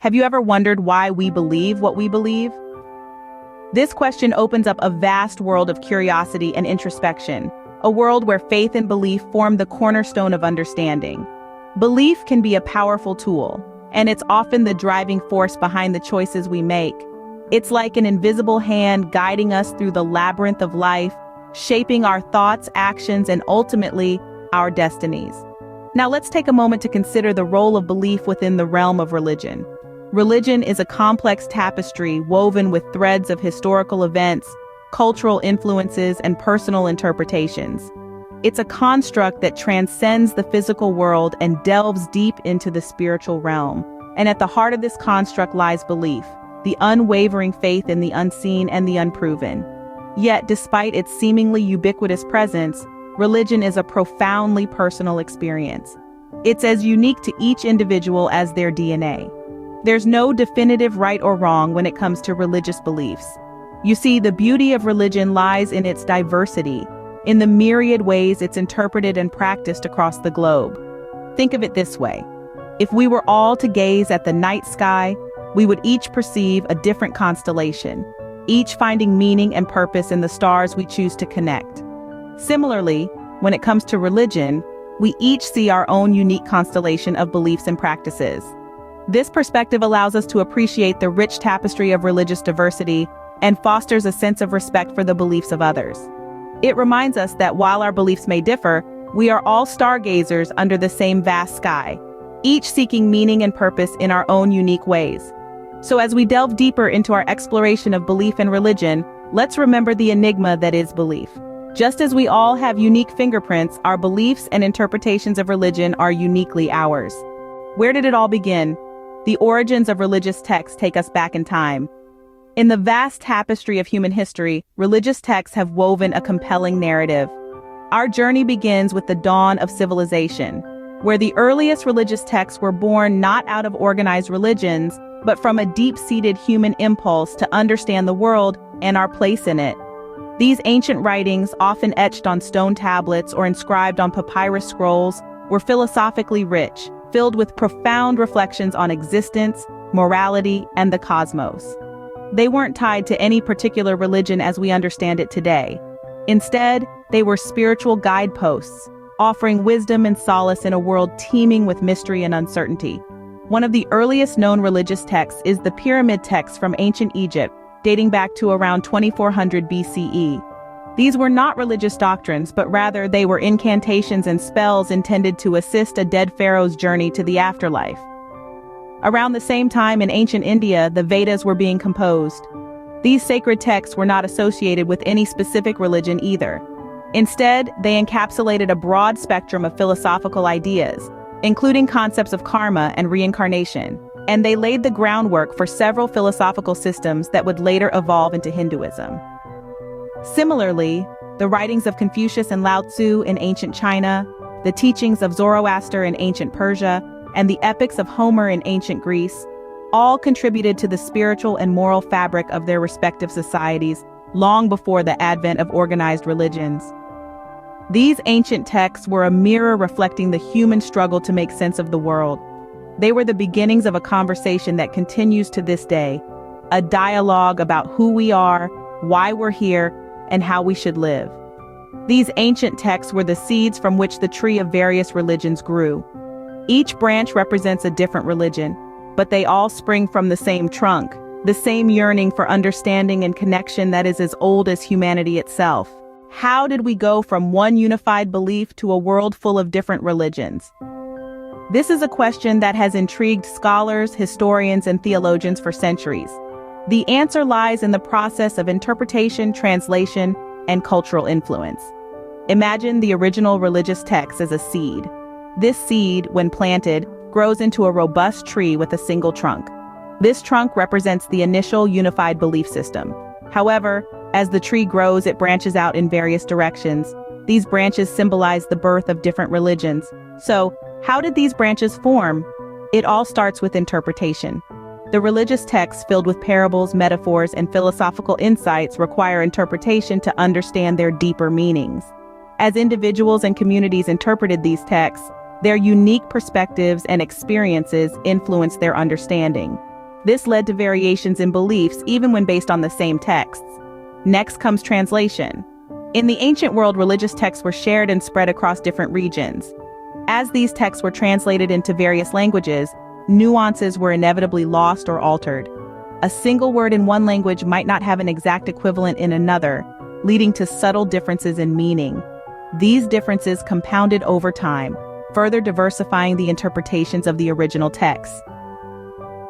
Have you ever wondered why we believe what we believe? This question opens up a vast world of curiosity and introspection, a world where faith and belief form the cornerstone of understanding. Belief can be a powerful tool, and it's often the driving force behind the choices we make. It's like an invisible hand guiding us through the labyrinth of life, shaping our thoughts, actions, and ultimately, our destinies. Now let's take a moment to consider the role of belief within the realm of religion. Religion is a complex tapestry woven with threads of historical events, cultural influences, and personal interpretations. It's a construct that transcends the physical world and delves deep into the spiritual realm. And at the heart of this construct lies belief, the unwavering faith in the unseen and the unproven. Yet, despite its seemingly ubiquitous presence, religion is a profoundly personal experience. It's as unique to each individual as their DNA. There's no definitive right or wrong when it comes to religious beliefs. You see, the beauty of religion lies in its diversity, in the myriad ways it's interpreted and practiced across the globe. Think of it this way. If we were all to gaze at the night sky, we would each perceive a different constellation, each finding meaning and purpose in the stars we choose to connect. Similarly, when it comes to religion, we each see our own unique constellation of beliefs and practices. This perspective allows us to appreciate the rich tapestry of religious diversity and fosters a sense of respect for the beliefs of others. It reminds us that while our beliefs may differ, we are all stargazers under the same vast sky, each seeking meaning and purpose in our own unique ways. So as we delve deeper into our exploration of belief and religion, let's remember the enigma that is belief. Just as we all have unique fingerprints, our beliefs and interpretations of religion are uniquely ours. Where did it all begin? The origins of religious texts take us back in time. In the vast tapestry of human history, religious texts have woven a compelling narrative. Our journey begins with the dawn of civilization, where the earliest religious texts were born not out of organized religions, but from a deep-seated human impulse to understand the world and our place in it. These ancient writings, often etched on stone tablets or inscribed on papyrus scrolls, were philosophically rich, filled with profound reflections on existence, morality, and the cosmos. They weren't tied to any particular religion as we understand it today. Instead, they were spiritual guideposts, offering wisdom and solace in a world teeming with mystery and uncertainty. One of the earliest known religious texts is the pyramid texts from ancient Egypt, dating back to around 2400 BCE. These were not religious doctrines, but rather they were incantations and spells intended to assist a dead pharaoh's journey to the afterlife. Around the same time in ancient India, the Vedas were being composed. These sacred texts were not associated with any specific religion either. Instead, they encapsulated a broad spectrum of philosophical ideas, including concepts of karma and reincarnation, and they laid the groundwork for several philosophical systems that would later evolve into Hinduism. Similarly, the writings of Confucius and Lao Tzu in ancient China, the teachings of Zoroaster in ancient Persia, and the epics of Homer in ancient Greece, all contributed to the spiritual and moral fabric of their respective societies long before the advent of organized religions. These ancient texts were a mirror reflecting the human struggle to make sense of the world. They were the beginnings of a conversation that continues to this day, a dialogue about who we are, why we're here, and how we should live. These ancient texts were the seeds from which the tree of various religions grew. Each branch represents a different religion, but they all spring from the same trunk, the same yearning for understanding and connection that is as old as humanity itself. How did we go from one unified belief to a world full of different religions? This is a question that has intrigued scholars, historians, and theologians for centuries. The answer lies in the process of interpretation, translation, and cultural influence. Imagine the original religious text as a seed. This seed, when planted, grows into a robust tree with a single trunk. This trunk represents the initial unified belief system. However, as the tree grows, it branches out in various directions. These branches symbolize the birth of different religions. So, how did these branches form? It all starts with interpretation. The religious texts filled with parables, metaphors, and philosophical insights require interpretation to understand their deeper meanings. As individuals and communities interpreted these texts, their unique perspectives and experiences influenced their understanding. This led to variations in beliefs even when based on the same texts. Next comes translation. In the ancient world, religious texts were shared and spread across different regions. As these texts were translated into various languages, nuances were inevitably lost or altered. A single word in one language might not have an exact equivalent in another, leading to subtle differences in meaning. These differences compounded over time, further diversifying the interpretations of the original texts.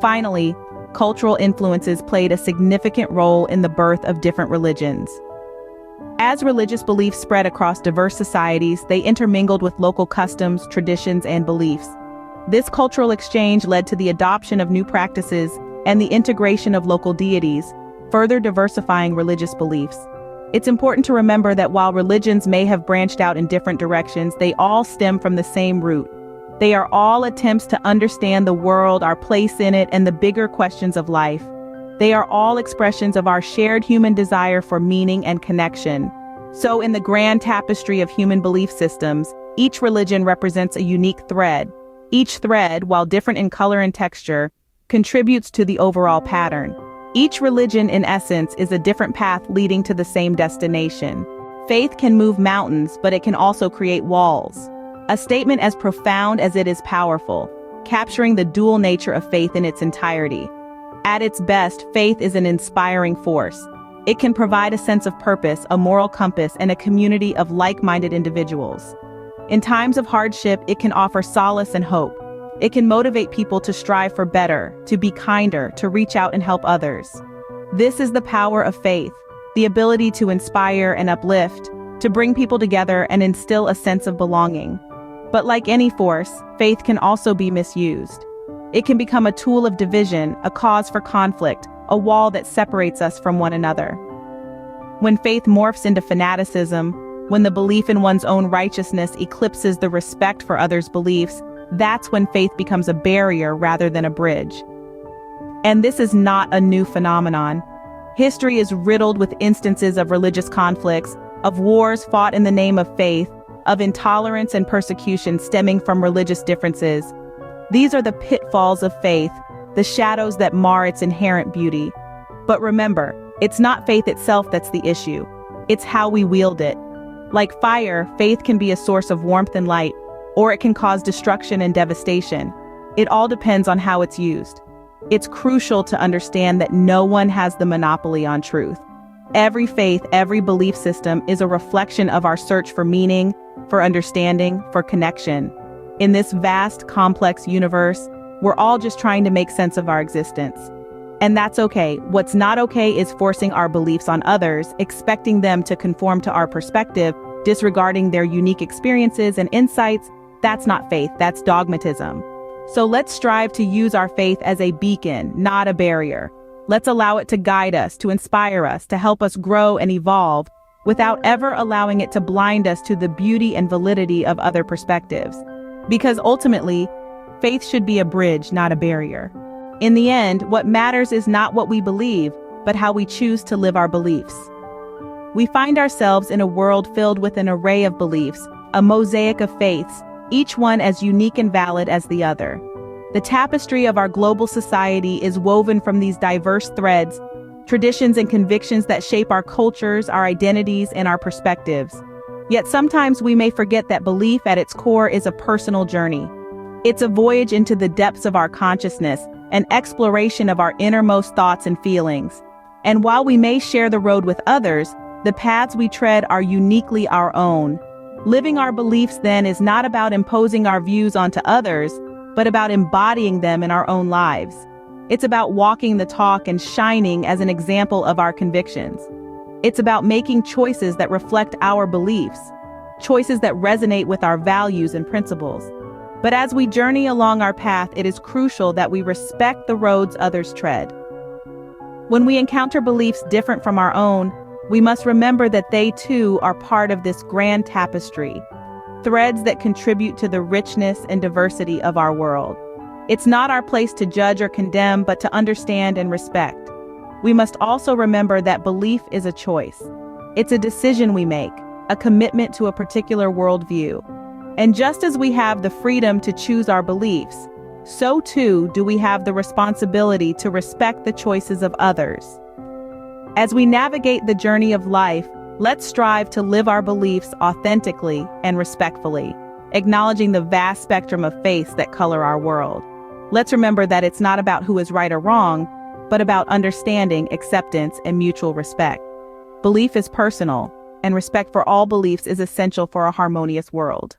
Finally, cultural influences played a significant role in the birth of different religions. As religious beliefs spread across diverse societies, they intermingled with local customs, traditions, and beliefs. This cultural exchange led to the adoption of new practices and the integration of local deities, further diversifying religious beliefs. It's important to remember that while religions may have branched out in different directions, they all stem from the same root. They are all attempts to understand the world, our place in it, and the bigger questions of life. They are all expressions of our shared human desire for meaning and connection. So in the grand tapestry of human belief systems, each religion represents a unique thread. Each thread, while different in color and texture, contributes to the overall pattern. Each religion, in essence, is a different path leading to the same destination. Faith can move mountains, but it can also create walls. A statement as profound as it is powerful, capturing the dual nature of faith in its entirety. At its best, faith is an inspiring force. It can provide a sense of purpose, a moral compass, and a community of like-minded individuals. In times of hardship, it can offer solace and hope. It can motivate people to strive for better, to be kinder, to reach out and help others. This is the power of faith, the ability to inspire and uplift, to bring people together and instill a sense of belonging. But like any force, faith can also be misused. It can become a tool of division, a cause for conflict, a wall that separates us from one another. When faith morphs into fanaticism, when the belief in one's own righteousness eclipses the respect for others' beliefs, that's when faith becomes a barrier rather than a bridge. And this is not a new phenomenon. History is riddled with instances of religious conflicts, of wars fought in the name of faith, of intolerance and persecution stemming from religious differences. These are the pitfalls of faith, the shadows that mar its inherent beauty. But remember, it's not faith itself that's the issue. It's how we wield it. Like fire, faith can be a source of warmth and light, or it can cause destruction and devastation. It all depends on how it's used. It's crucial to understand that no one has the monopoly on truth. Every faith, every belief system is a reflection of our search for meaning, for understanding, for connection. In this vast, complex universe, we're all just trying to make sense of our existence. And that's okay. What's not okay is forcing our beliefs on others, expecting them to conform to our perspective, disregarding their unique experiences and insights. That's not faith, that's dogmatism. So let's strive to use our faith as a beacon, not a barrier. Let's allow it to guide us, to inspire us, to help us grow and evolve, without ever allowing it to blind us to the beauty and validity of other perspectives. Because ultimately, faith should be a bridge, not a barrier. In the end, what matters is not what we believe, but how we choose to live our beliefs. We find ourselves in a world filled with an array of beliefs, a mosaic of faiths, each one as unique and valid as the other. The tapestry of our global society is woven from these diverse threads, traditions and convictions that shape our cultures, our identities, and our perspectives. Yet sometimes we may forget that belief at its core is a personal journey. It's a voyage into the depths of our consciousness, an exploration of our innermost thoughts and feelings. And while we may share the road with others, the paths we tread are uniquely our own. Living our beliefs, then, is not about imposing our views onto others, but about embodying them in our own lives. It's about walking the talk and shining as an example of our convictions. It's about making choices that reflect our beliefs, choices that resonate with our values and principles. But as we journey along our path, it is crucial that we respect the roads others tread. When we encounter beliefs different from our own, we must remember that they too are part of this grand tapestry, threads that contribute to the richness and diversity of our world. It's not our place to judge or condemn, but to understand and respect. We must also remember that belief is a choice. It's a decision we make, a commitment to a particular worldview. And just as we have the freedom to choose our beliefs, so too do we have the responsibility to respect the choices of others. As we navigate the journey of life, let's strive to live our beliefs authentically and respectfully, acknowledging the vast spectrum of faiths that color our world. Let's remember that it's not about who is right or wrong, but about understanding, acceptance, and mutual respect. Belief is personal, and respect for all beliefs is essential for a harmonious world.